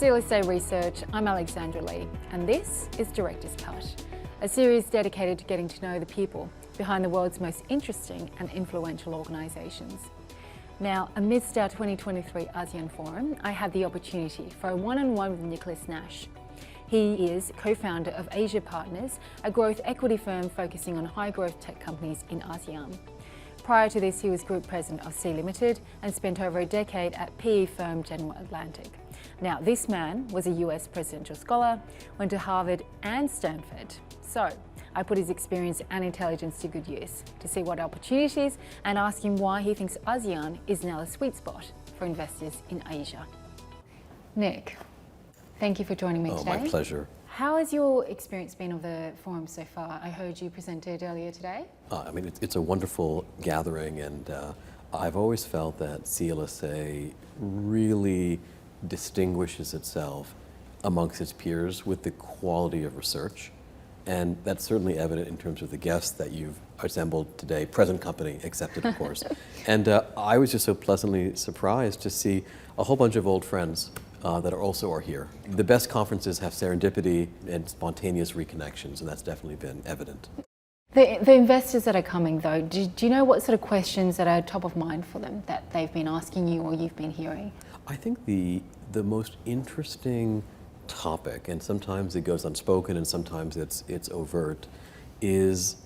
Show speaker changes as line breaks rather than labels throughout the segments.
CLSA Research, I'm Alexandra Lee, and this is Director's Cut, a series dedicated to getting to know the people behind the world's most interesting and influential organisations. Now, amidst our 2023 Asean Forum, I had the opportunity for a one-on-one with Nicholas Nash. He is co-founder of Asia Partners, a growth equity firm focusing on high-growth tech companies in ASEAN. Prior to this, he was Group President of Sea Limited and spent over a decade at PE firm General Atlantic. Now, this man was a US presidential scholar, went to Harvard and Stanford. So, I put his experience and intelligence to good use to see what opportunities and ask him why he thinks ASEAN is now a sweet spot for investors in Asia. Nick, thank you for joining me today.
My pleasure.
How has your experience been of the forum so far? I heard you presented earlier today.
It's a wonderful gathering, and I've always felt that CLSA really distinguishes itself amongst its peers with the quality of research. And that's certainly evident in terms of the guests that you've assembled today, present company accepted, of course. And I was just so pleasantly surprised to see a whole bunch of old friends that are here. The best conferences have serendipity and spontaneous reconnections, and that's definitely been evident.
The investors that are coming, though, do you know what sort of questions that are top of mind for them that they've been asking you or you've been hearing?
I think the most interesting topic, and sometimes it goes unspoken and sometimes it's overt, is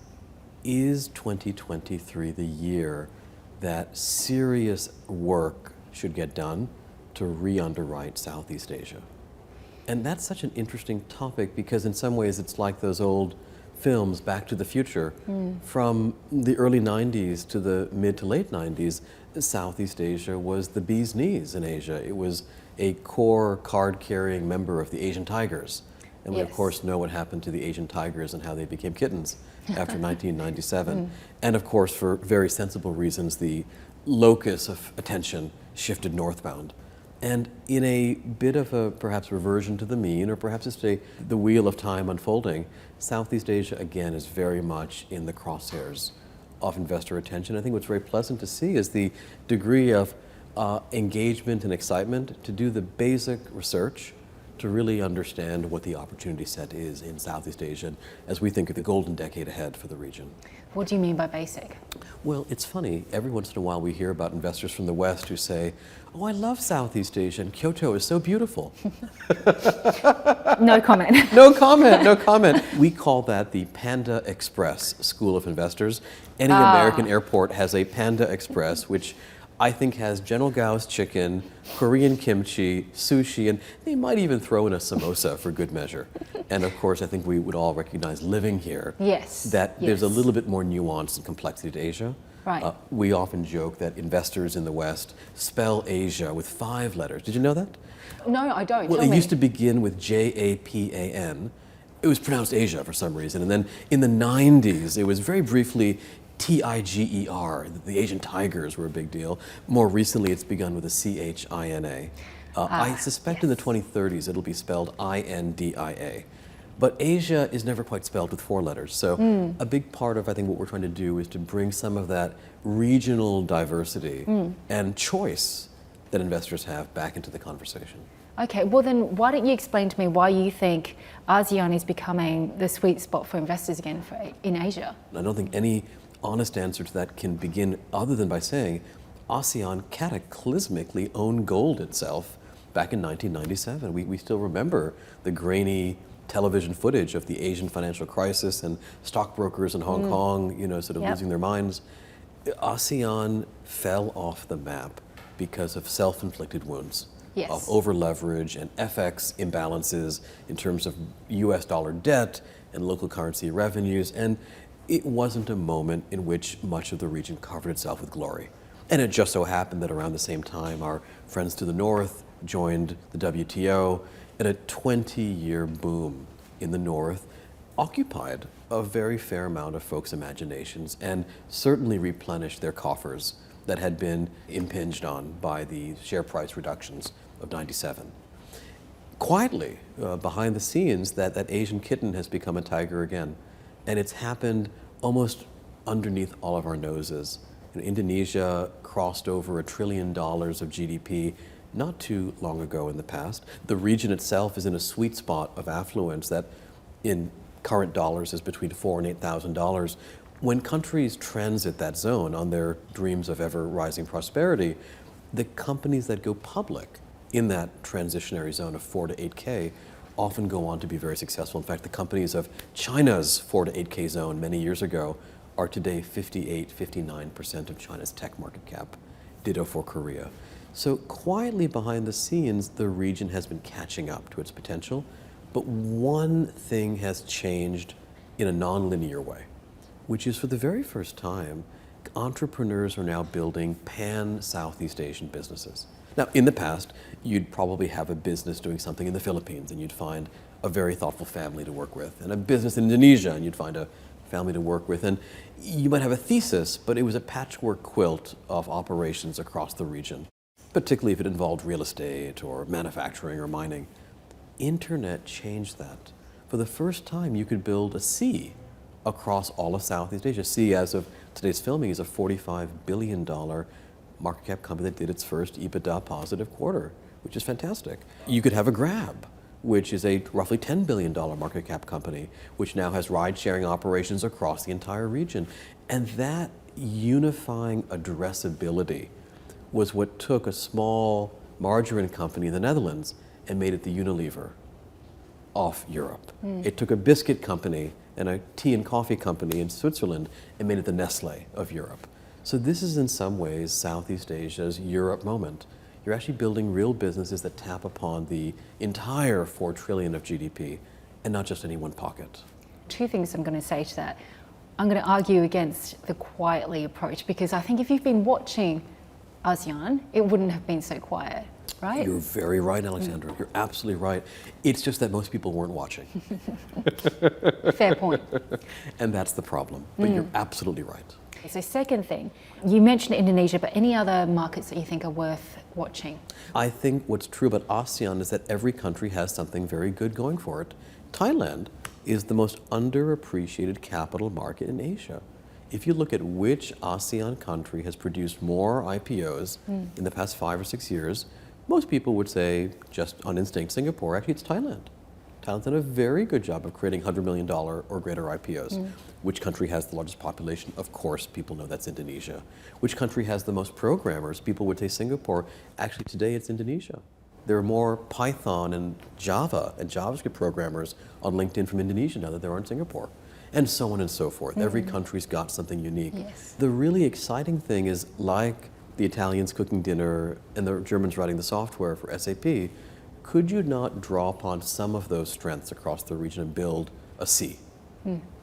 2023 the year that serious work should get done to re-underwrite Southeast Asia? And that's such an interesting topic because in some ways it's like those old films, Back to the Future. From the early 90s to the mid to late 90s, Southeast Asia was the bee's knees in Asia. It was a core card-carrying member of the Asian tigers. And we, of course, know what happened to the Asian tigers and how they became kittens after 1997. And, of course, for very sensible reasons, the locus of attention shifted northbound. And in a bit of a perhaps reversion to the mean, or perhaps just the wheel of time unfolding, Southeast Asia, again, is very much in the crosshairs of investor attention. I think what's very pleasant to see is the degree of engagement and excitement to do the basic research to really understand what the opportunity set is in Southeast Asia as we think of the golden decade ahead for the region.
What do you mean by basic?
Well, it's funny. Every once in a while we hear about investors from the West who say, "Oh, I love Southeast Asia and Kyoto is so beautiful."
No comment.
No comment, no comment. We call that the Panda Express School of Investors. Any American airport has a Panda Express, which I think has General Gao's chicken, Korean kimchi, sushi, and they might even throw in a samosa for good measure. And of course, I think we would all recognize living here that there's a little bit more nuance and complexity to Asia.
Right.
We often joke that investors in the West spell Asia with 5 letters. Did you know that?
No, I don't.
Well, it used to begin with Japan. It was pronounced Asia for some reason. And then in the 90s, it was very briefly Tiger. The Asian tigers were a big deal. More recently, it's begun with a China. I suspect in the 2030s, it'll be spelled India. But Asia is never quite spelled with 4 letters. So a big part of, I think, what we're trying to do is to bring some of that regional diversity and choice that investors have back into the conversation.
Okay, well then why don't you explain to me why you think ASEAN is becoming the sweet spot for investors again in Asia?
I don't think any honest answer to that can begin other than by saying ASEAN cataclysmically owned gold itself back in 1997. We still remember the grainy television footage of the Asian financial crisis and stockbrokers in Hong Kong, sort of losing their minds. ASEAN fell off the map because of self-inflicted wounds. Of over-leverage and FX imbalances in terms of US dollar debt and local currency revenues, and it wasn't a moment in which much of the region covered itself with glory. And it just so happened that around the same time, our friends to the north joined the WTO, and a 20-year boom in the north occupied a very fair amount of folks' imaginations and certainly replenished their coffers that had been impinged on by the share price reductions of 97. Quietly, behind the scenes, that Asian kitten has become a tiger again. And it's happened almost underneath all of our noses. Indonesia crossed over $1 trillion of GDP not too long ago in the past. The region itself is in a sweet spot of affluence that in current dollars is between $4,000 and $8,000. When countries transit that zone on their dreams of ever rising prosperity, the companies that go public in that transitionary zone of 4 to 8K often go on to be very successful. In fact, the companies of China's 4 to 8K zone many years ago are today 58, 59% of China's tech market cap. Ditto for Korea. So quietly behind the scenes, the region has been catching up to its potential, but one thing has changed in a non-linear way, which is for the very first time, entrepreneurs are now building pan-Southeast Asian businesses. Now, in the past, you'd probably have a business doing something in the Philippines, and you'd find a very thoughtful family to work with, and a business in Indonesia, and you'd find a family to work with, and you might have a thesis, but it was a patchwork quilt of operations across the region, particularly if it involved real estate or manufacturing or mining. Internet changed that. For the first time, you could build a C across all of Southeast Asia. C, as of today's filming, is a $45 billion market cap company that did its first EBITDA positive quarter, which is fantastic. You could have a Grab, which is a roughly $10 billion market cap company, which now has ride-sharing operations across the entire region. And that unifying addressability was what took a small margarine company in the Netherlands and made it the Unilever of Europe. It took a biscuit company and a tea and coffee company in Switzerland and made it the Nestle of Europe. So this is in some ways Southeast Asia's Europe moment. You're actually building real businesses that tap upon the entire $4 trillion of GDP and not just any one pocket.
Two things I'm going to say to that. I'm going to argue against the quietly approach, because I think if you've been watching ASEAN, it wouldn't have been so quiet, right?
You're very right, Alexandra. You're absolutely right. It's just that most people weren't watching.
Fair point.
And that's the problem. But you're absolutely right.
So second thing, you mentioned Indonesia, but any other markets that you think are worth watching?
I think what's true about ASEAN is that every country has something very good going for it. Thailand is the most underappreciated capital market in Asia. If you look at which ASEAN country has produced more IPOs in the past 5 or 6 years, most people would say, just on instinct, Singapore. Actually, it's Thailand. Thailand's done a very good job of creating $100 million or greater IPOs. Which country has the largest population? Of course, people know that's Indonesia. Which country has the most programmers? People would say Singapore. Actually, today it's Indonesia. There are more Python and Java and JavaScript programmers on LinkedIn from Indonesia now than there are in Singapore. And so on and so forth. Every country's got something unique.
Yes.
The really exciting thing is, like the Italians cooking dinner and the Germans writing the software for SAP, could you not draw upon some of those strengths across the region and build a C,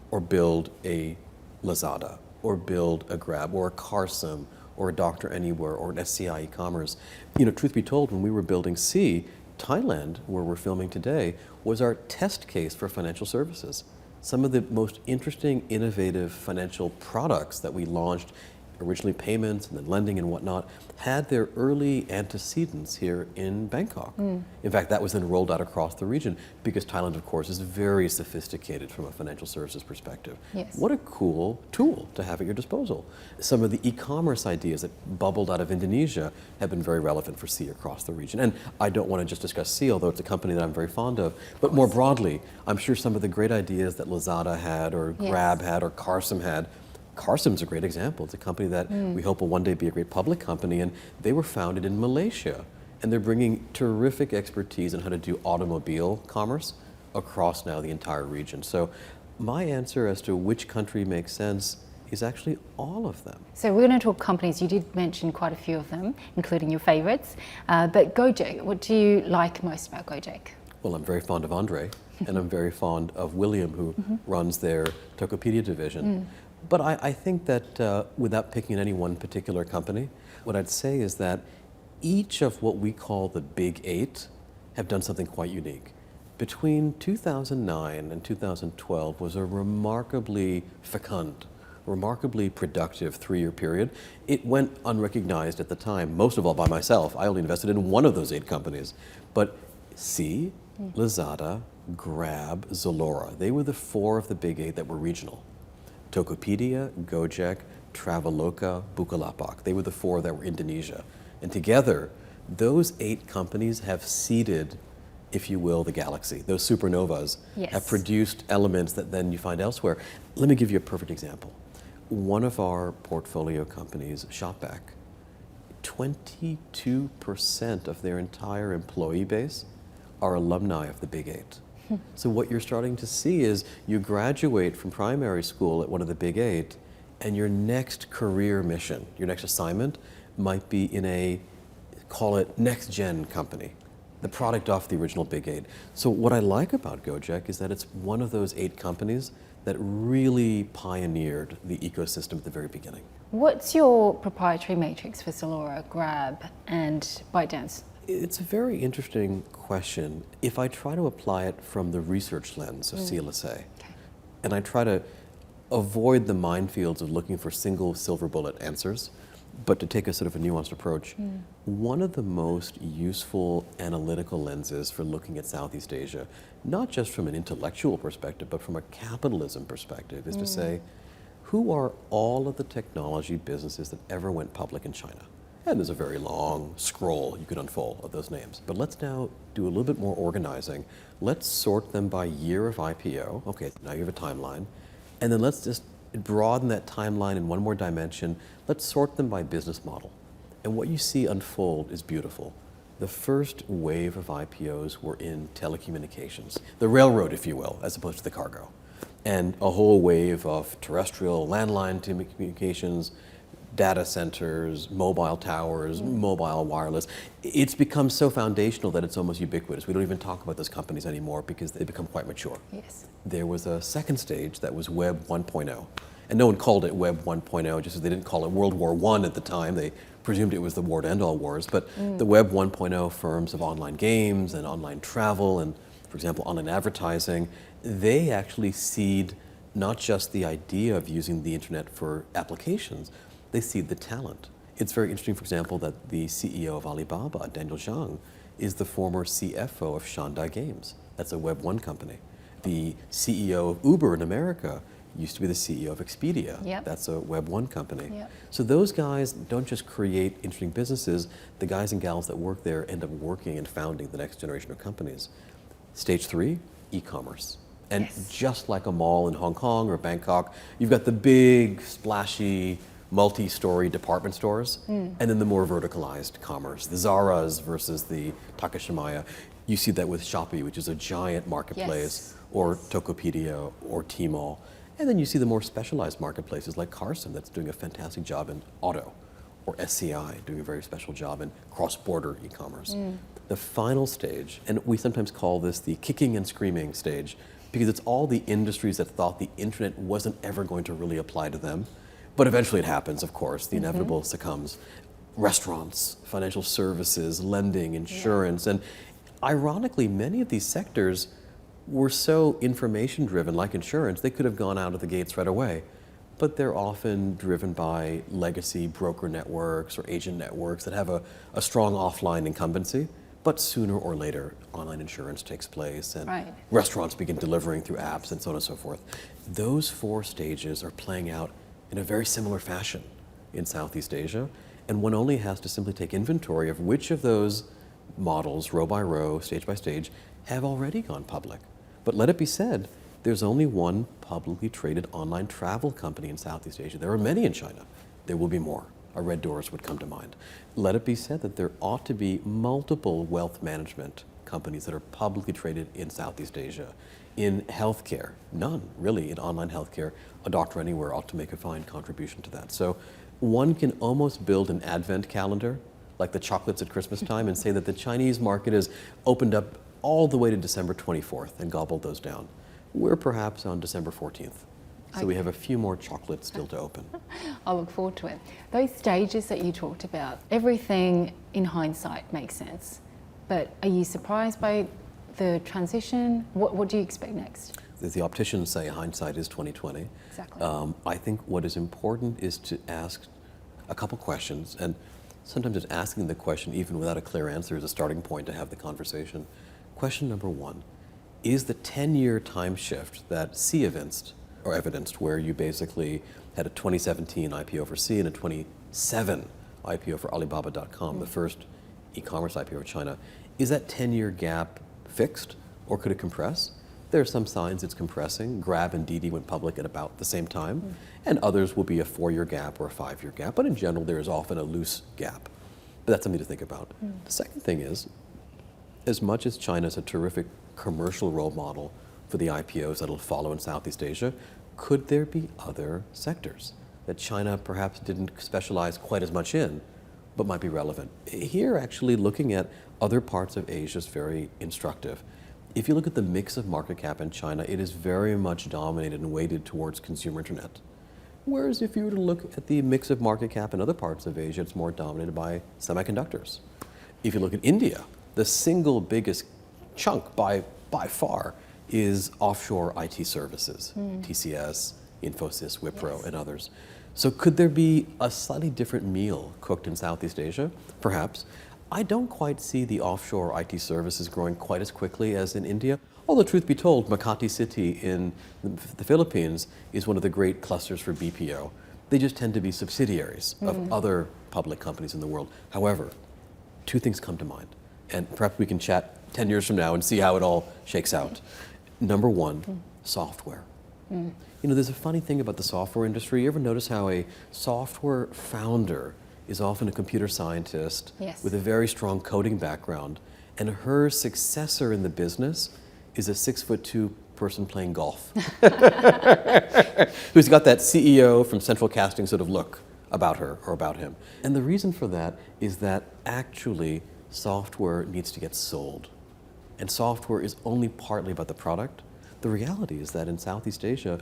or build a Lazada, or build a Grab, or a Carsome, or a Dr. Anywhere, or an SCI e-commerce? You know, truth be told, when we were building C, Thailand, where we're filming today, was our test case for financial services. Some of the most interesting, innovative financial products that we launched, originally payments and then lending and whatnot, had their early antecedents here in Bangkok. In fact, that was then rolled out across the region because Thailand, of course, is very sophisticated from a financial services perspective.
Yes.
What a cool tool to have at your disposal. Some of the e-commerce ideas that bubbled out of Indonesia have been very relevant for C across the region. And I don't want to just discuss C, although it's a company that I'm very fond of, but more broadly, I'm sure some of the great ideas that Lazada had, or Grab had, or Carsome had. Carsome's a great example. It's a company that we hope will one day be a great public company, and they were founded in Malaysia. And they're bringing terrific expertise on how to do automobile commerce across now the entire region. So my answer as to which country makes sense is actually all of them.
So we're going to talk companies. You did mention quite a few of them, including your favorites. But Gojek, what do you like most about Gojek?
Well, I'm very fond of Andre, and I'm very fond of William, who runs their Tokopedia division. But I think that without picking any one particular company, what I'd say is that each of what we call the big 8 have done something quite unique. Between 2009 and 2012 was a remarkably fecund, remarkably productive 3-year period. It went unrecognized at the time, most of all by myself. I only invested in one of those 8 companies. But C, Lazada, Grab, Zalora, they were the 4 of the big 8 that were regional. Tokopedia, Gojek, Traveloka, Bukalapak. They were the 4 that were Indonesia. And together, those 8 companies have seeded, if you will, the galaxy. Those supernovas
Yes.
have produced elements that then you find elsewhere. Let me give you a perfect example. One of our portfolio companies, Shopback, 22% of their entire employee base are alumni of the Big 8. So what you're starting to see is you graduate from primary school at one of the Big 8, and your next career mission, your next assignment, might be in a, call it, next-gen company, the product off the original Big 8. So what I like about Gojek is that it's one of those 8 companies that really pioneered the ecosystem at the very beginning.
What's your proprietary matrix for Zalora, Grab, and ByteDance?
It's a very interesting question. If I try to apply it from the research lens of CLSA, and I try to avoid the minefields of looking for single silver bullet answers, but to take a sort of a nuanced approach, one of the most useful analytical lenses for looking at Southeast Asia, not just from an intellectual perspective, but from a capitalism perspective, is to say, who are all of the technology businesses that ever went public in China? And there's a very long scroll you could unfold of those names. But let's now do a little bit more organizing. Let's sort them by year of IPO. Okay, now you have a timeline. And then let's just broaden that timeline in one more dimension. Let's sort them by business model. And what you see unfold is beautiful. The first wave of IPOs were in telecommunications, the railroad, if you will, as opposed to the cargo. And a whole wave of terrestrial landline communications, data centers, mobile towers, mobile wireless. It's become so foundational that it's almost ubiquitous. We don't even talk about those companies anymore because they become quite mature.
Yes.
There was a second stage that was Web 1.0. And no one called it Web 1.0, just as they didn't call it World War I at the time. They presumed it was the war to end all wars. But the Web 1.0 firms of online games and online travel and, for example, online advertising, they actually seed not just the idea of using the internet for applications, they seed the talent. It's very interesting, for example, that the CEO of Alibaba, Daniel Zhang, is the former CFO of Shandai Games. That's a Web 1 company. The CEO of Uber in America used to be the CEO of Expedia.
Yep.
That's a Web 1 company.
Yep.
So those guys don't just create interesting businesses, the guys and gals that work there end up working and founding the next generation of companies. Stage 3, e-commerce. And just like a mall in Hong Kong or Bangkok, you've got the big, splashy, multi-story department stores, and then the more verticalized commerce, the Zara's versus the Takashimaya. You see that with Shopee, which is a giant marketplace, or Tokopedia, or Tmall. And then you see the more specialized marketplaces like Carson, that's doing a fantastic job in auto, or SCI, doing a very special job in cross-border e-commerce. The final stage, and we sometimes call this the kicking and screaming stage, because it's all the industries that thought the internet wasn't ever going to really apply to them. But eventually it happens, of course. The inevitable succumbs. Restaurants, financial services, lending, insurance. And ironically, many of these sectors were so information driven, like insurance, they could have gone out of the gates right away. But they're often driven by legacy broker networks or agent networks that have a strong offline incumbency. But sooner or later, online insurance takes place and restaurants begin delivering through apps and so on and so forth. Those 4 stages are playing out in a very similar fashion in Southeast Asia. And one only has to simply take inventory of which of those models, row by row, stage by stage, have already gone public. But let it be said, there's only one publicly traded online travel company in Southeast Asia. There are many in China. There will be more. A Red Doors would come to mind. Let it be said that there ought to be multiple wealth management companies that are publicly traded in Southeast Asia. In healthcare, none really in online healthcare. A Doctor Anywhere ought to make a fine contribution to that. So one can almost build an advent calendar, like the chocolates at Christmas time, and say that the Chinese market is opened up all the way to December 24th and gobbled those down. We're perhaps on December 14th. So we have a few more chocolates still to open.
I'll look forward to it. Those stages that you talked about, everything in hindsight makes sense. But are you surprised by the transition? What do you expect next?
As the opticians say, hindsight is 20/20.
Exactly.
I think what is important is to ask a couple questions, and sometimes just asking the question even without a clear answer is a starting point to have the conversation. Question number 1, is the 10-year time shift that C evidenced, where you basically had a 2017 IPO for C and a 27 IPO for Alibaba.com, the first e-commerce IPO in China. Is that 10-year gap fixed, or could it compress? There are some signs it's compressing. Grab and Didi went public at about the same time, and others will be a 4-year gap or a 5-year gap, but in general there is often a loose gap. But that's something to think about. The second thing is, as much as China is a terrific commercial role model for the IPOs that'll follow in Southeast Asia, could there be other sectors that China perhaps didn't specialize quite as much in, but might be relevant? Here, actually, looking at other parts of Asia is very instructive. If you look at the mix of market cap in China, it is very much dominated and weighted towards consumer internet. Whereas if you were to look at the mix of market cap in other parts of Asia, it's more dominated by semiconductors. If you look at India, the single biggest chunk by far is offshore IT services, TCS, Infosys, Wipro, and others. So could there be a slightly different meal cooked in Southeast Asia? Perhaps. I don't quite see the offshore IT services growing quite as quickly as in India. Although truth be told, Makati City in the Philippines is one of the great clusters for BPO. They just tend to be subsidiaries of other public companies in the world. However, two things come to mind, and perhaps we can chat 10 years from now and see how it all shakes out. Number one, software. You know, there's a funny thing about the software industry. You ever notice how a software founder is often a computer scientist with a very strong coding background, and her successor in the business is a 6'2" person playing golf, who's got that CEO from Central Casting sort of look about her or about him. And the reason for that is that actually software needs to get sold. And software is only partly about the product. The reality is that in Southeast Asia,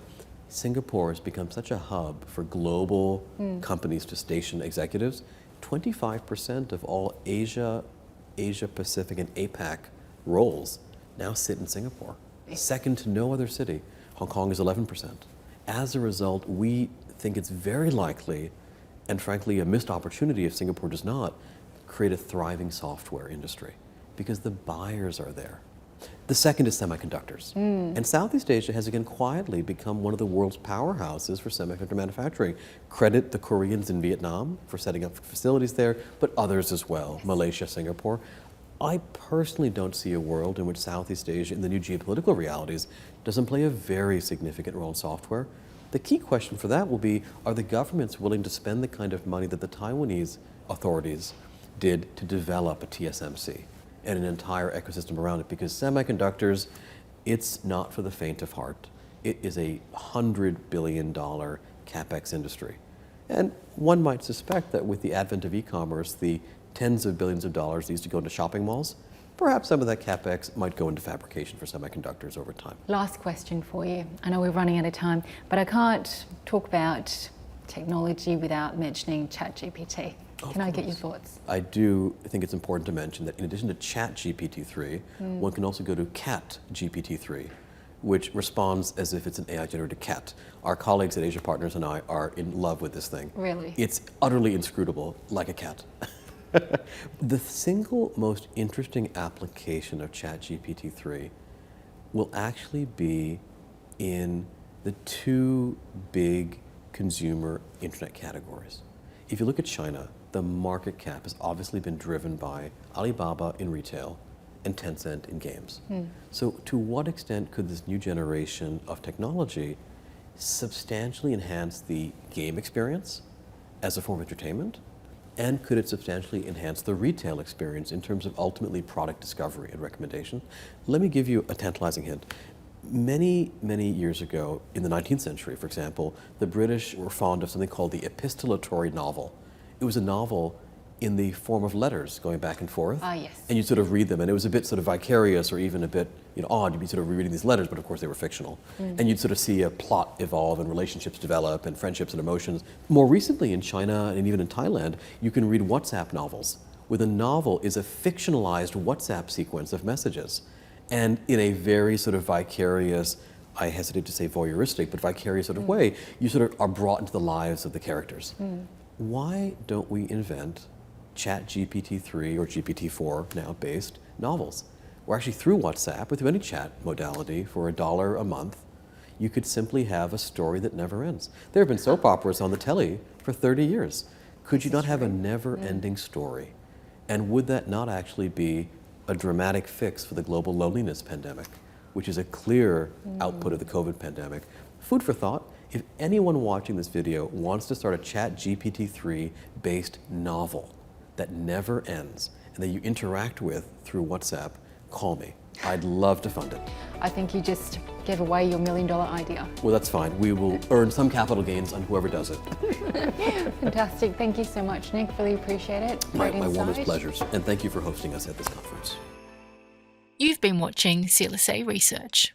Singapore has become such a hub for global companies to station executives. 25% of all Asia Pacific, and APAC roles now sit in Singapore. Second to no other city. Hong Kong is 11%. As a result, we think it's very likely, and frankly a missed opportunity if Singapore does not, create a thriving software industry, because the buyers are there. The second is semiconductors. And Southeast Asia has again quietly become one of the world's powerhouses for semiconductor manufacturing. Credit the Koreans in Vietnam for setting up facilities there, but others as well, Malaysia, Singapore. I personally don't see a world in which Southeast Asia, in the new geopolitical realities, doesn't play a very significant role in software. The key question for that will be, are the governments willing to spend the kind of money that the Taiwanese authorities did to develop a TSMC and an entire ecosystem around it? Because semiconductors, it's not for the faint of heart. It is a $100 billion capex industry. And one might suspect that with the advent of e-commerce, the tens of billions of dollars that used to go into shopping malls, perhaps some of that capex might go into fabrication for semiconductors over time.
Last question for you. I know we're running out of time, but I can't talk about technology without mentioning ChatGPT. Can I get your thoughts?
I do think it's important to mention that in addition to ChatGPT-3, one can also go to CatGPT-3, which responds as if it's an AI-generated cat. Our colleagues at Asia Partners and I are in love with this thing.
Really?
It's utterly inscrutable, like a cat. The single most interesting application of ChatGPT-3 will actually be in the two big consumer internet categories. If you look at China, the market cap has obviously been driven by Alibaba in retail and Tencent in games. So to what extent could this new generation of technology substantially enhance the game experience as a form of entertainment? And could it substantially enhance the retail experience in terms of ultimately product discovery and recommendation? Let me give you a tantalizing hint. Many, many years ago, in the 19th century, for example, the British were fond of something called the epistolatory novel. It was a novel in the form of letters going back and forth.
Yes.
And you'd sort of read them, and it was a bit sort of vicarious or even a bit odd. You'd be sort of rereading these letters, but of course they were fictional. And you'd sort of see a plot evolve and relationships develop and friendships and emotions. More recently in China and even in Thailand, you can read WhatsApp novels, where the novel is a fictionalized WhatsApp sequence of messages. And in a very sort of vicarious, I hesitate to say voyeuristic, but vicarious sort of way, you sort of are brought into the lives of the characters. Why don't we invent ChatGPT-3 or GPT-4 now based novels? Where actually through WhatsApp, with any chat modality, for $1 a month, you could simply have a story that never ends. There have been soap operas on the telly for 30 years. Could you not have a never-ending story And would that not actually be a dramatic fix for the global loneliness pandemic, which is a clear output of the COVID pandemic? Food for thought. If anyone watching this video wants to start a ChatGPT-3 based novel that never ends and that you interact with through WhatsApp, call me. I'd love to fund it.
I think you just gave away your $1 million idea.
Well, that's fine. We will earn some capital gains on whoever does it.
Fantastic. Thank you so much, Nick. Really appreciate it.
My
Great
warmest
insight.
pleasures. And thank you for hosting us at this conference.
You've been watching CLSA Research.